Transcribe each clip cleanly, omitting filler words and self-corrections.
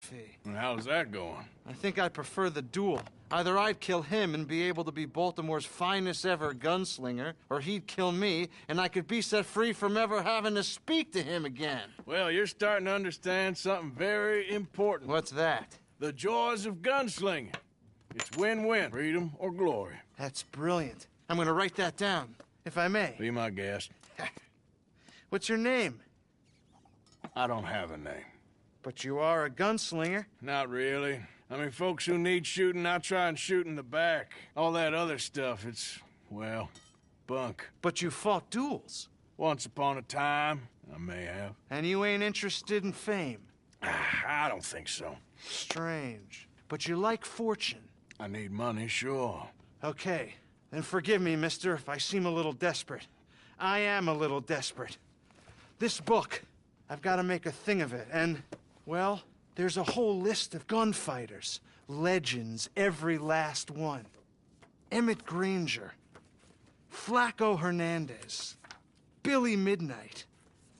philosophy. And how's that going? I think I prefer the duel. Either I'd kill him and be able to be Baltimore's finest ever gunslinger, or he'd kill me and I could be set free from ever having to speak to him again. Well, you're starting to understand something very important. What's that? The joys of gunslinging. It's win-win, freedom or glory. That's brilliant. I'm gonna write that down, if I may. Be my guest. What's your name? I don't have a name. But you are a gunslinger. Not really. I mean, folks who need shooting, I try and shoot in the back. All that other stuff, it's, well, bunk. But you fought duels. Once upon a time, I may have. And you ain't interested in fame. I don't think so. Strange. But you like fortune. I need money, sure. Okay. Then forgive me, mister, if I seem a little desperate. I am a little desperate. This book, I've got to make a thing of it, and, well, there's a whole list of gunfighters. Legends, every last one. Emmett Granger. Flaco Hernandez. Billy Midnight.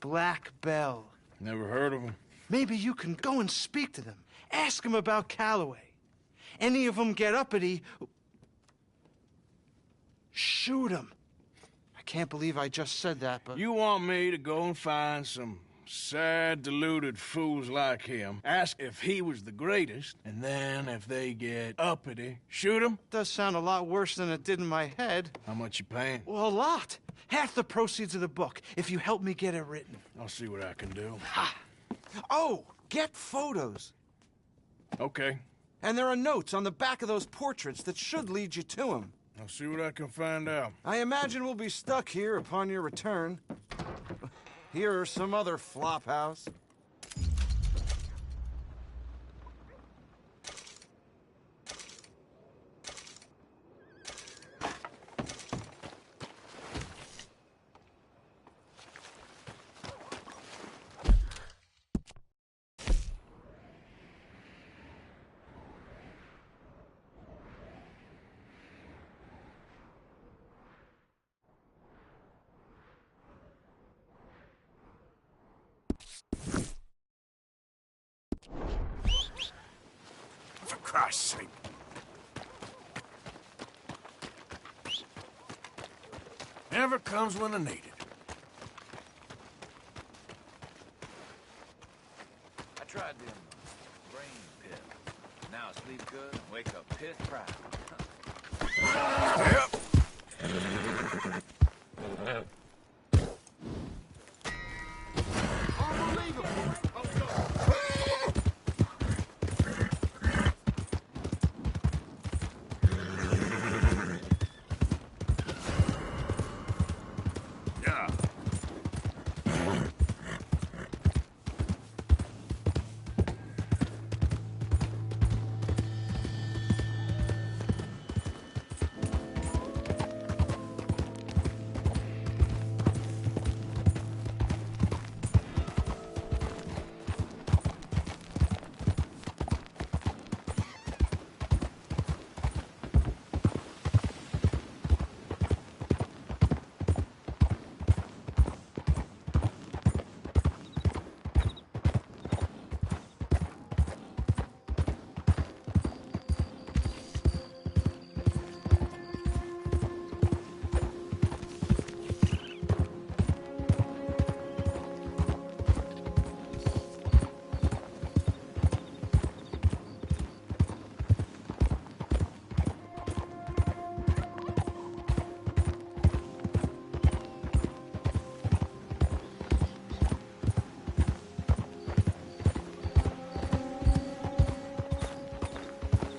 Black Bell. Never heard of him. Maybe you can go and speak to them. Ask them about Calloway. Any of them get uppity, shoot them. I can't believe I just said that, but... You want me to go and find some sad, deluded fools like him, ask if he was the greatest, and then if they get uppity, shoot him? Does sound a lot worse than it did in my head. How much you paying? Well, a lot. Half the proceeds of the book, if you help me get it written. I'll see what I can do. Ha! Oh, get photos. Okay. And there are notes on the back of those portraits that should lead you to him. I'll see what I can find out. I imagine we'll be stuck here upon your return. Here or some other flop house. For Christ's sake. Never comes when I need it. I tried them brain pills. Now I sleep good and wake up pissed proud. Yep.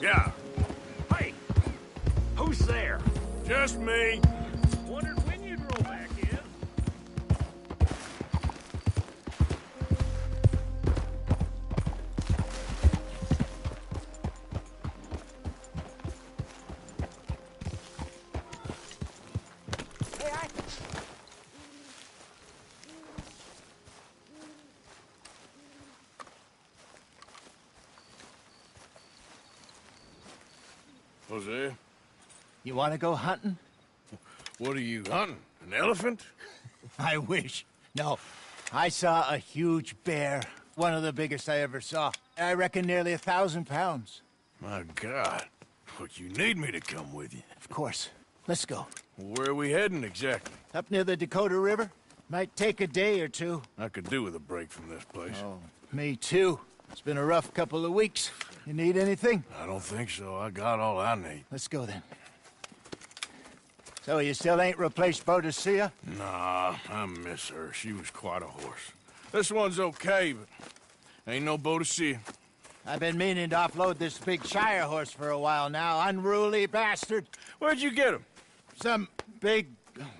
Yeah. Hey! Who's there? Just me. Wondered when you'd roll back in. Jose, You want to go hunting? what are you hunting? An elephant? I wish. No. I saw a huge bear. One of the biggest I ever saw. I reckon nearly 1,000 pounds. My God. But you need me to come with you. Of course. Let's go. Where are we heading exactly? Up near the Dakota River. Might take a day or two. I could do with a break from this place. Oh, me too. It's been a rough couple of weeks. You need anything? I don't think so. I got all I need. Let's go then. So you still ain't replaced Boadicea? Nah, I miss her. She was quite a horse. This one's okay, but ain't no Boadicea. I've been meaning to offload this big Shire horse for a while now. Unruly bastard. Where'd you get him? Some big,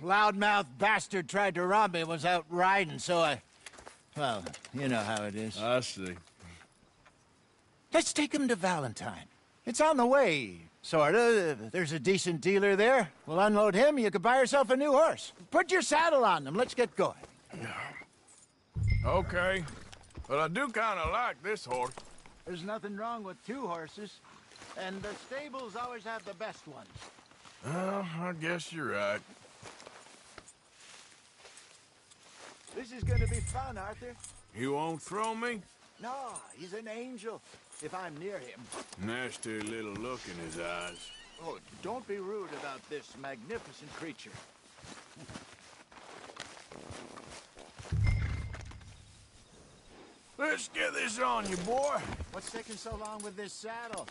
loudmouth bastard tried to rob me, was out riding, so I... Well, you know how it is. I see. Let's take him to Valentine. It's on the way, sorta. There's a decent dealer there. We'll unload him, you could buy yourself a new horse. Put your saddle on them, let's get going. Okay. But I do kind of like this horse. There's nothing wrong with two horses, and the stables always have the best ones. Well, I guess you're right. This is gonna be fun, Arthur. You won't throw me? No, he's an angel, if I'm near him. Nasty little look in his eyes. Oh, don't be rude about this magnificent creature. Let's get this on you, boy. What's taking so long with this saddle?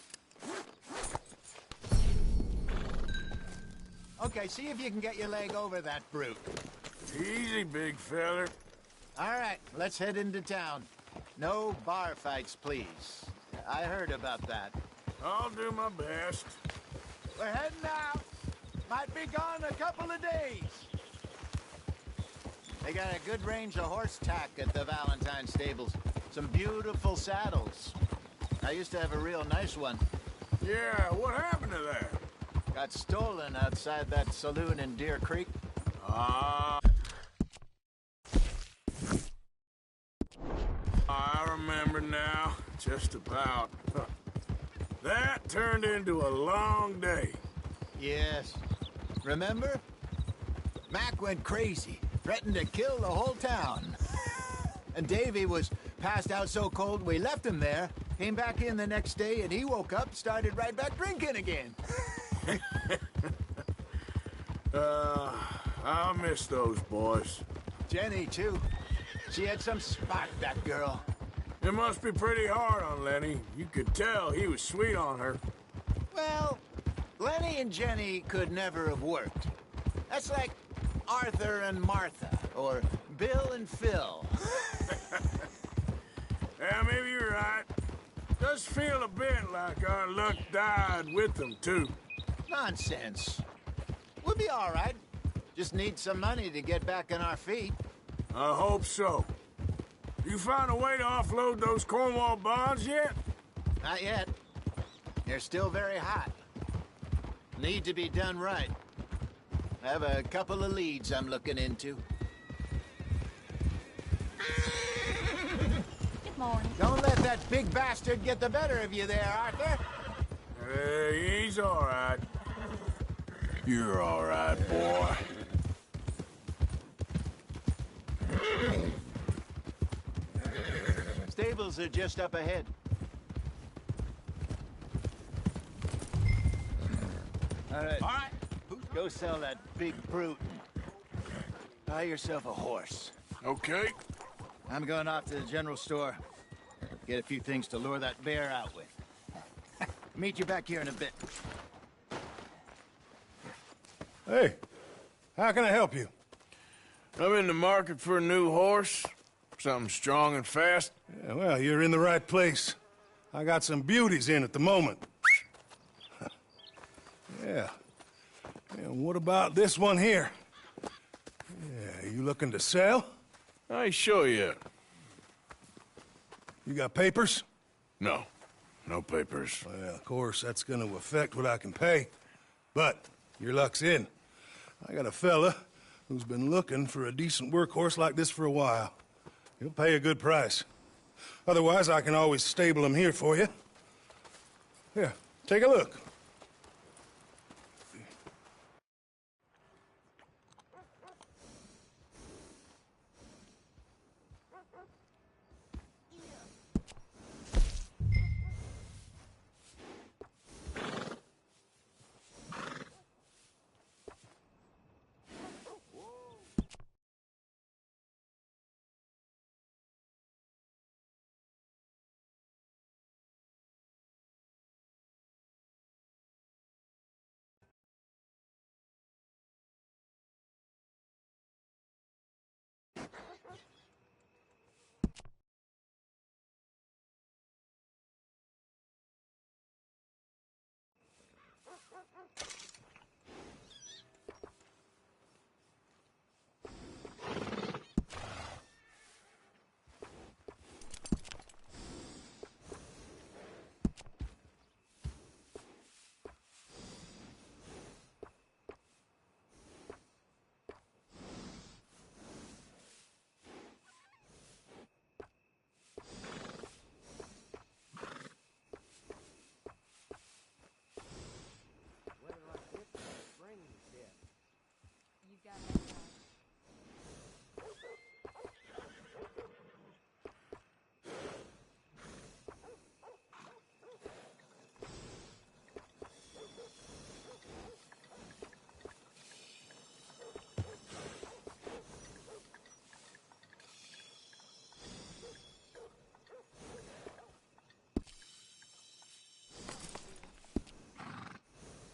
Okay, see if you can get your leg over that brute. Easy, big feller. All right, let's head into town. No bar fights, please. I heard about that. I'll do my best. We're heading out. Might be gone a couple of days. They got a good range of horse tack at the Valentine stables. Some beautiful saddles. I used to have a real nice one. Yeah, what happened to that? Got stolen outside that saloon in Deer Creek. I remember now, just about. That turned into a long day. Yes. Remember? Mac went crazy, threatened to kill the whole town. And Davy was passed out so cold we left him there, came back in the next day, and he woke up, started right back drinking again. I miss those boys. Jenny, too. She had some spark, that girl. It must be pretty hard on Lenny. You could tell he was sweet on her. Well, Lenny and Jenny could never have worked. That's like Arthur and Martha, or Bill and Phil. Yeah, maybe you're right. Does feel a bit like our luck died with them, too. Nonsense. We'll be all right. Just need some money to get back on our feet. I hope so. You find a way to offload those Cornwall bonds yet? Not yet. They're still very hot. Need to be done right. I have a couple of leads I'm looking into. Good morning. Don't let that big bastard get the better of you there, Arthur. He's all right. You're all right, boy. Stables are just up ahead. All right. Go sell that big brute. Buy yourself a horse. Okay. I'm going off to the general store. Get a few things to lure that bear out with. Meet you back here in a bit. Hey, how can I help you? I'm in the market for a new horse. Something strong and fast. Yeah, well, you're in the right place. I got some beauties in at the moment. Yeah. And what about this one here? Yeah, you looking to sell? I ain't sure yet. You got papers? No. No papers. Well, of course, that's gonna affect what I can pay. But your luck's in. I got a fella who's been looking for a decent workhorse like this for a while. He'll pay a good price. Otherwise, I can always stable him here for you. Here, take a look.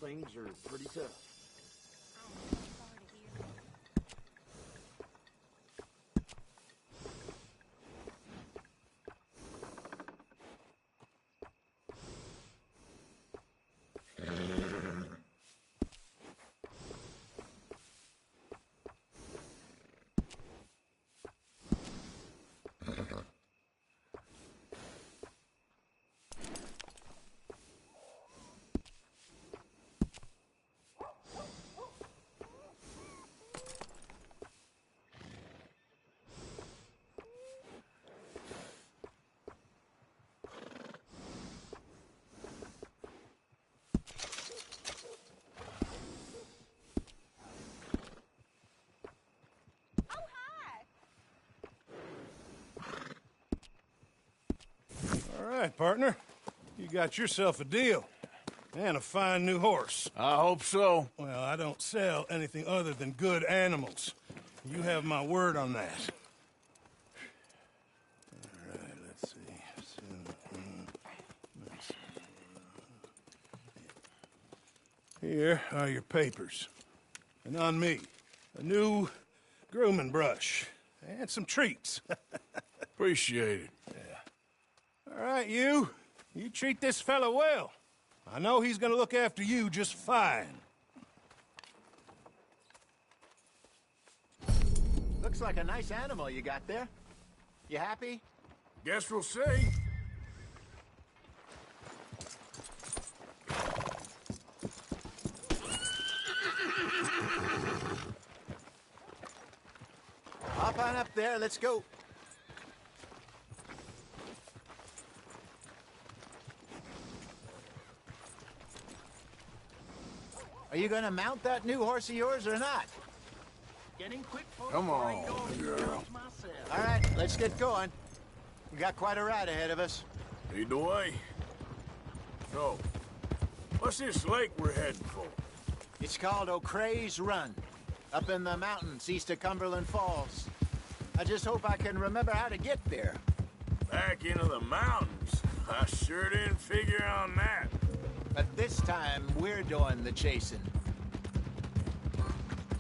things are pretty tough. All right, partner. You got yourself a deal. And a fine new horse. I hope so. Well, I don't sell anything other than good animals. You have my word on that. All right, let's see. Here are your papers. And on me, a new grooming brush. And some treats. Appreciate it. All right, you. You treat this fella well. I know he's gonna look after you just fine. Looks like a nice animal you got there. You happy? Guess we'll see. Hop on up there, let's go. Are you gonna mount that new horse of yours or not? Getting quick for Come on, girl. All right, let's get going. We got quite a ride ahead of us. Lead the way. So, what's this lake we're heading for? It's called O'Creagh's Run, up in the mountains east of Cumberland Falls. I just hope I can remember how to get there. Back into the mountains? I sure didn't figure on that. But this time, we're doing the chasing.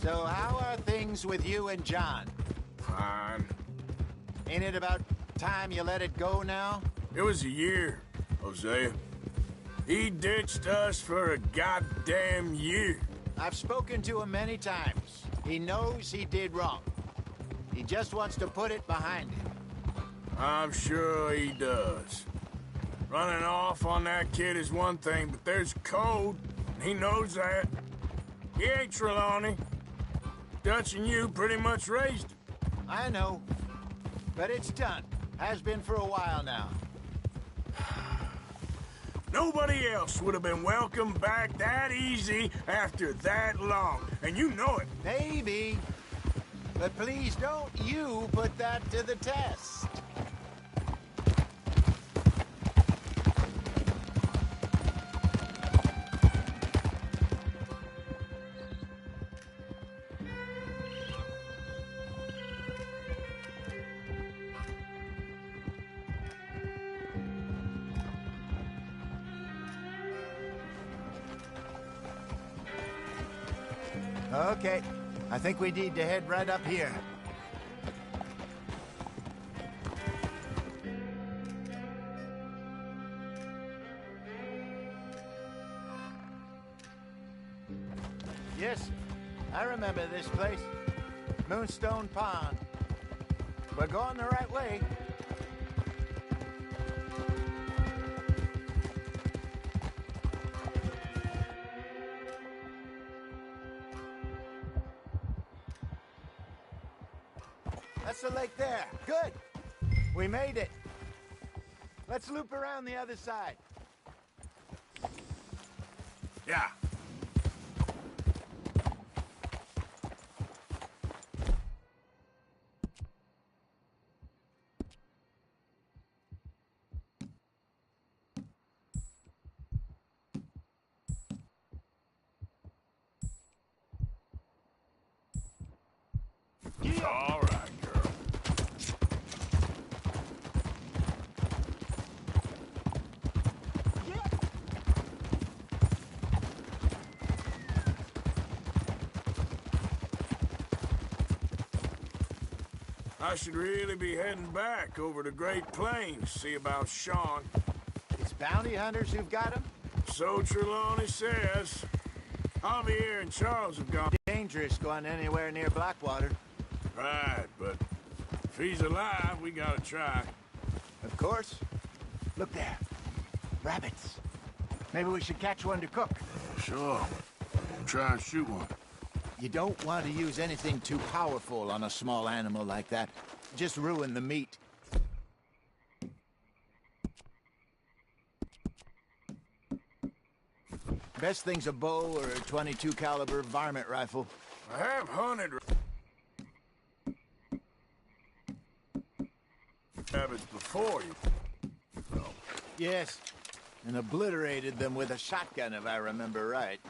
So how are things with you and John? Fine. Ain't it about time you let it go now? It was a year, Hosea. He ditched us for a goddamn year. I've spoken to him many times. He knows he did wrong. He just wants to put it behind him. I'm sure he does. Running off on that kid is one thing, but there's code, and he knows that. He ain't Trelawney. Dutch and you pretty much raised him. I know, but it's done. Has been for a while now. Nobody else would have been welcomed back that easy after that long, and you know it. Maybe. But please don't you put that to the test. Okay, I think we need to head right up here. Yes, I remember this place. Moonstone Pond. We're going the right way. That's the lake there. Good. We made it. Let's loop around the other side. Yeah. All right, girl. I should really be heading back over to Great Plains, see about Sean. It's bounty hunters who've got him? So Trelawney says. Javier and Charles have gone. Dangerous going anywhere near Blackwater. Right, but if he's alive, we gotta try. Of course. Look there. Rabbits. Maybe we should catch one to cook. Sure. Try and shoot one. You don't want to use anything too powerful on a small animal like that. Just ruin the meat. Best thing's a bow or a 22 caliber varmint rifle. I have hunted rabbits before you. Yes. And obliterated them with a shotgun, if I remember right.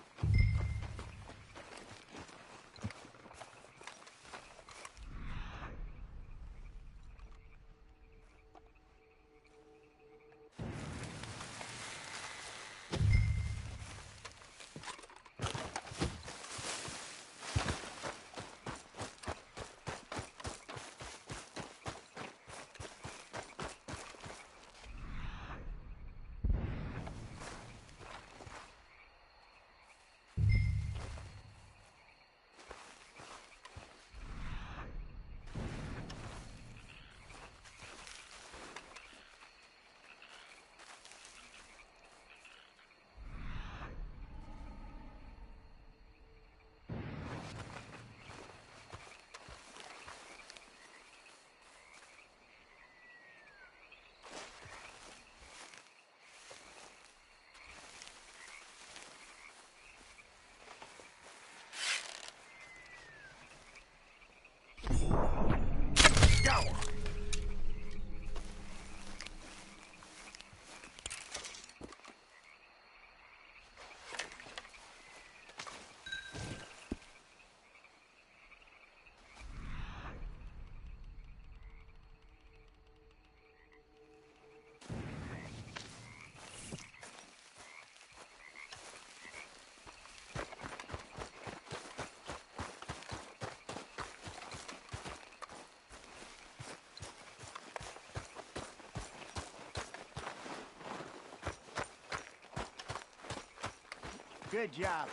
Good job.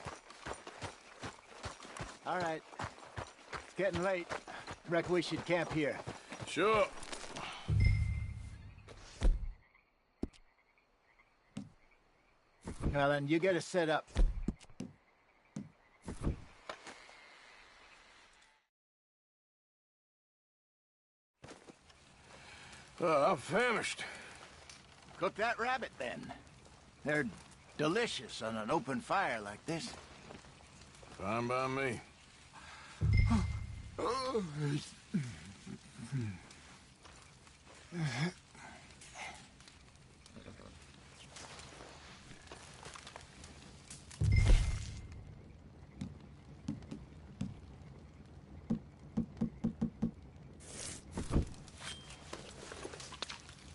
All right. It's getting late. Reckon we should camp here. Sure. Well, then you get us set up. I'm famished. Cook that rabbit, then. They're delicious on an open fire like this. Fine by me.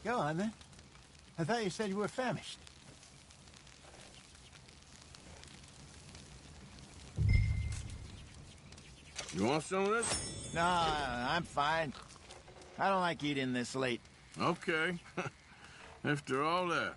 Go on, then. I thought you said you were famished. You want some of this? No, I'm fine. I don't like eating this late. Okay. After all that.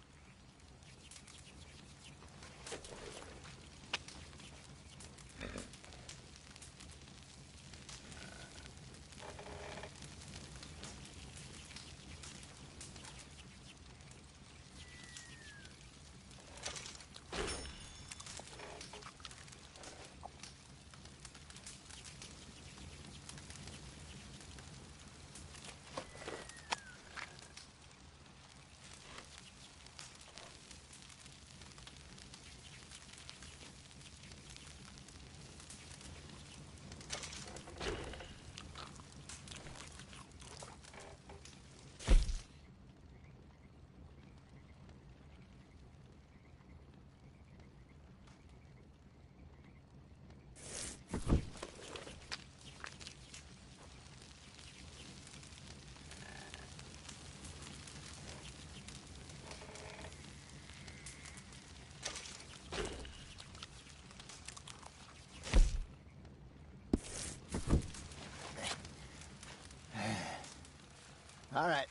All right.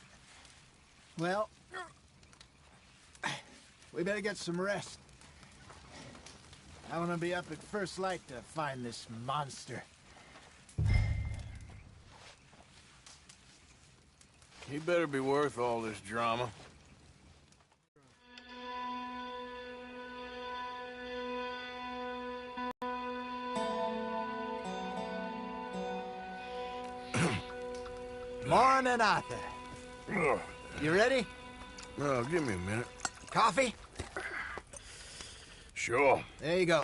Well, we better get some rest. I want to be up at first light to find this monster. He better be worth all this drama. Morning, Arthur. You ready? No, give me a minute. Coffee? Sure. There you go.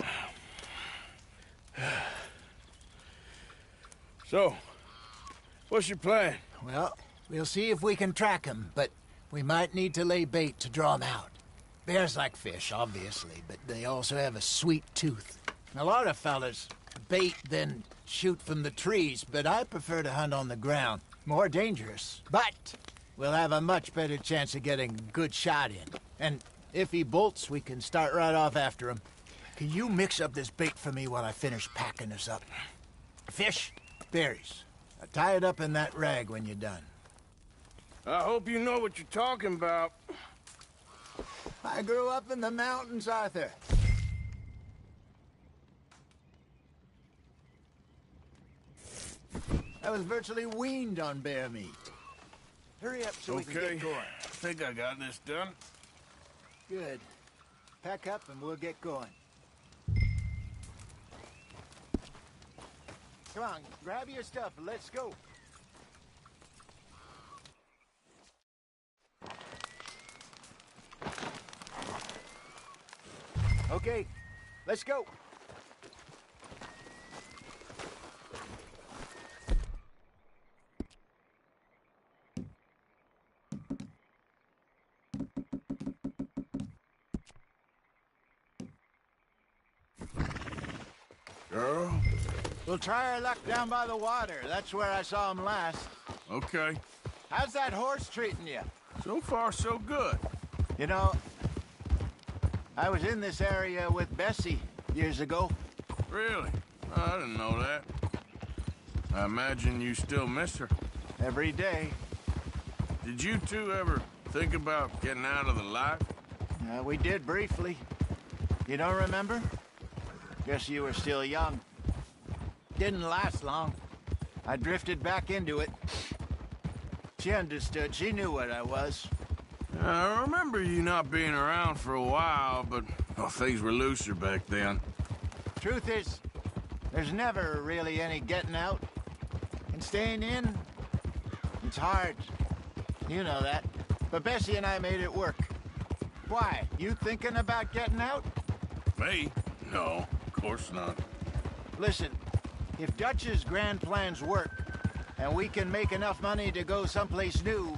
So, what's your plan? Well, we'll see if we can track him, but we might need to lay bait to draw him out. Bears like fish, obviously, but they also have a sweet tooth. A lot of fellas bait, then shoot from the trees, but I prefer to hunt on the ground. More dangerous, but we'll have a much better chance of getting a good shot in. And if he bolts, we can start right off after him. Can you mix up this bait for me while I finish packing this up? Fish, berries. Tie it up in that rag when you're done. I hope you know what you're talking about. I grew up in the mountains, Arthur. I was virtually weaned on bear meat. Hurry up so we can Okay, get going. I think I got this done. Good. Pack up and we'll get going. Come on, grab your stuff and let's go. Okay, let's go. Girl? We'll try our luck down by the water. That's where I saw him last. Okay. How's that horse treating you? So far, so good. You know, I was in this area with Bessie years ago. Really? I didn't know that. I imagine you still miss her. Every day. Did you two ever think about getting out of the life? We did briefly. You don't remember? Guess you were still young. Didn't last long. I drifted back into it. She understood. She knew what I was. I remember you not being around for a while, but well, things were looser back then. Truth is, there's never really any getting out. And staying in, it's hard. You know that. But Bessie and I made it work. Why? You thinking about getting out? Me? No, of course not. Listen, if Dutch's grand plans work, and we can make enough money to go someplace new,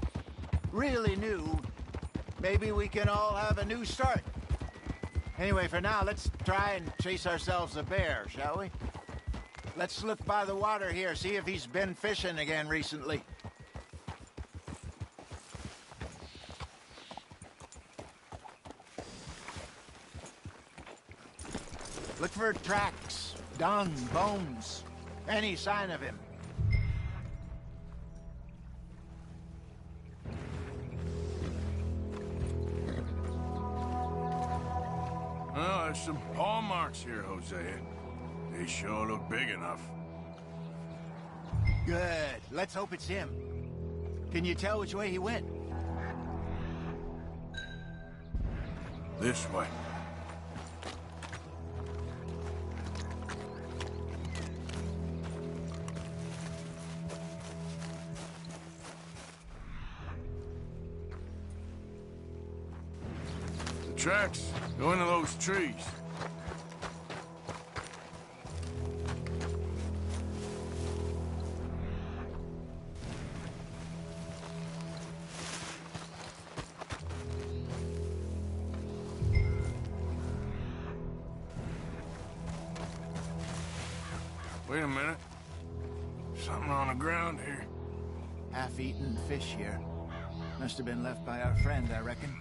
really new, maybe we can all have a new start. Anyway, for now, let's try and chase ourselves a bear, shall we? Let's look by the water here, see if he's been fishing again recently. Look for tracks, dung, bones, any sign of him. Well, there's some paw marks here, Hosea. They sure look big enough. Good. Let's hope it's him. Can you tell which way he went? This way. The tracks go into those trees. Wait a minute. Something on the ground here. Half-eaten fish here. Must have been left by our friend, I reckon.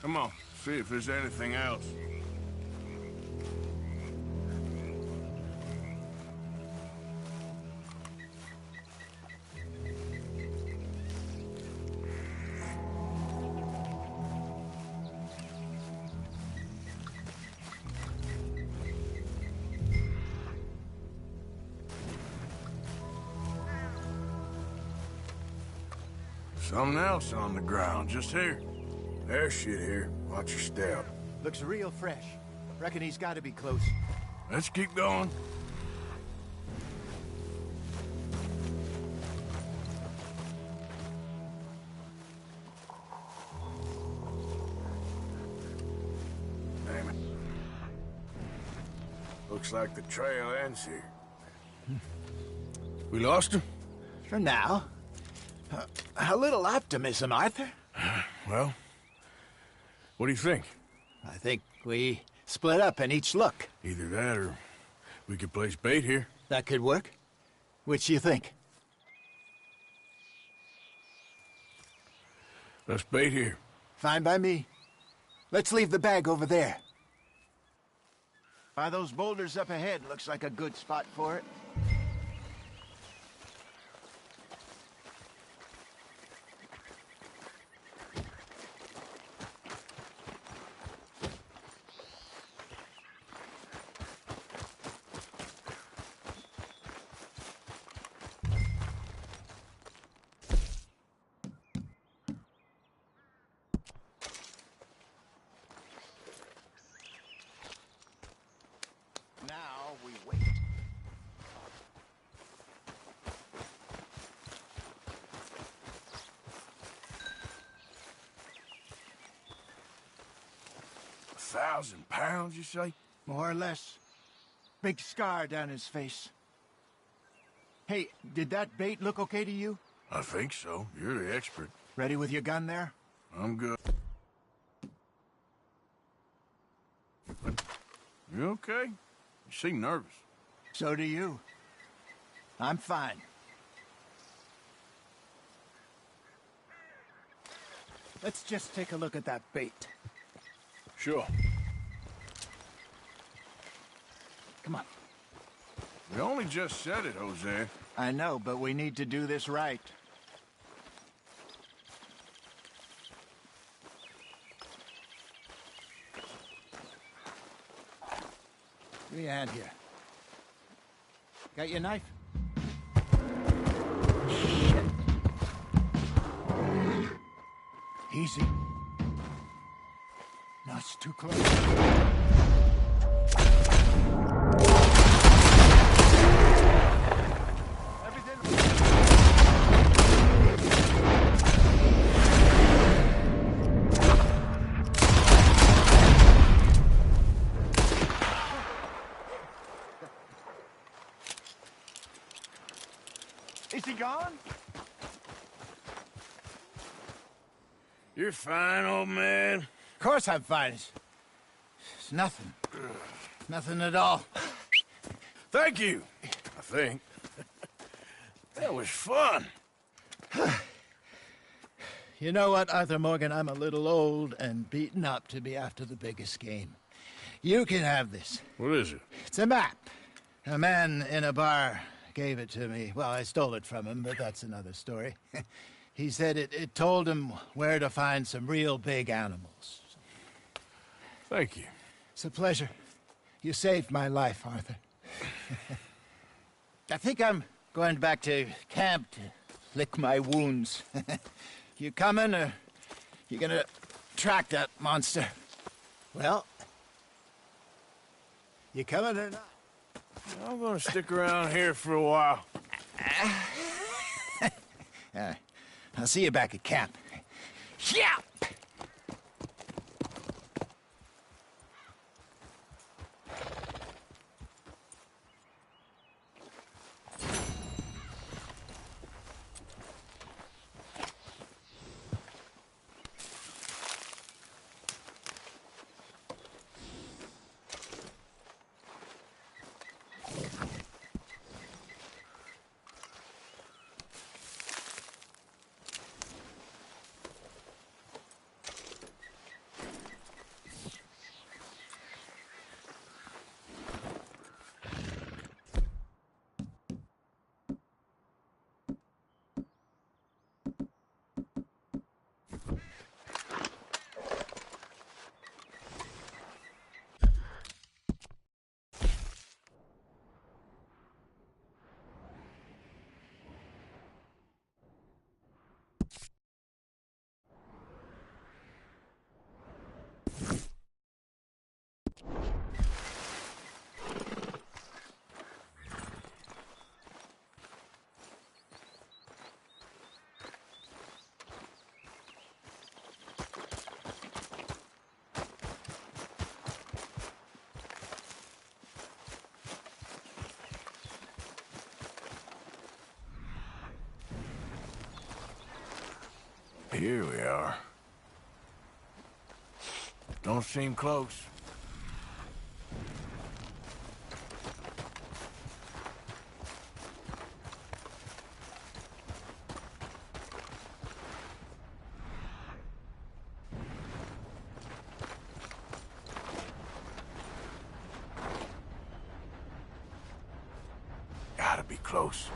Come on, see if there's anything else. Something else on the ground, just here. There's shit here. Watch your step. Looks real fresh. Reckon he's got to be close. Let's keep going. Damn it. Looks like the trail ends here. We lost him? For now. A little optimism, Arthur. Well, what do you think? I think we split up and each look. Either that or we could place bait here. That could work. Which you think? Let's bait here. Fine by me. Let's leave the bag over there. By those boulders up ahead, looks like a good spot for it. Now we wait. £1,000, you say? More or less. Big scar down his face. Hey, did that bait look okay to you? I think so. You're the expert. Ready with your gun there? I'm good. You okay? You seem nervous. So do you. I'm fine. Let's just take a look at that bait. Sure. Come on. We only just said it, Jose. I know, but we need to do this right. Give me a hand here. Got your knife? Shit. Easy. No, it's too close. Is he gone? You're fine, old man. Of course I'm fine. It's nothing. Nothing at all. Thank you, I think. That was fun. You know what, Arthur Morgan? I'm a little old and beaten up to be after the biggest game. You can have this. What is it? It's a map. A man in a bar gave it to me. Well, I stole it from him, but that's another story. He said it told him where to find some real big animals. Thank you. It's a pleasure. You saved my life, Arthur. I think I'm going back to camp to lick my wounds. You coming, or you gonna track that monster? Well, you coming or not? I'm gonna stick around here for a while. I'll see you back at camp. Yeah! Here we are. Don't seem close. Gotta be close.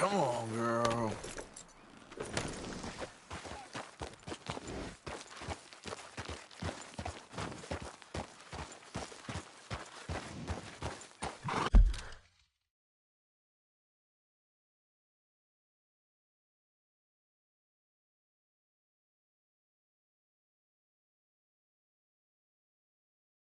Come on, girl.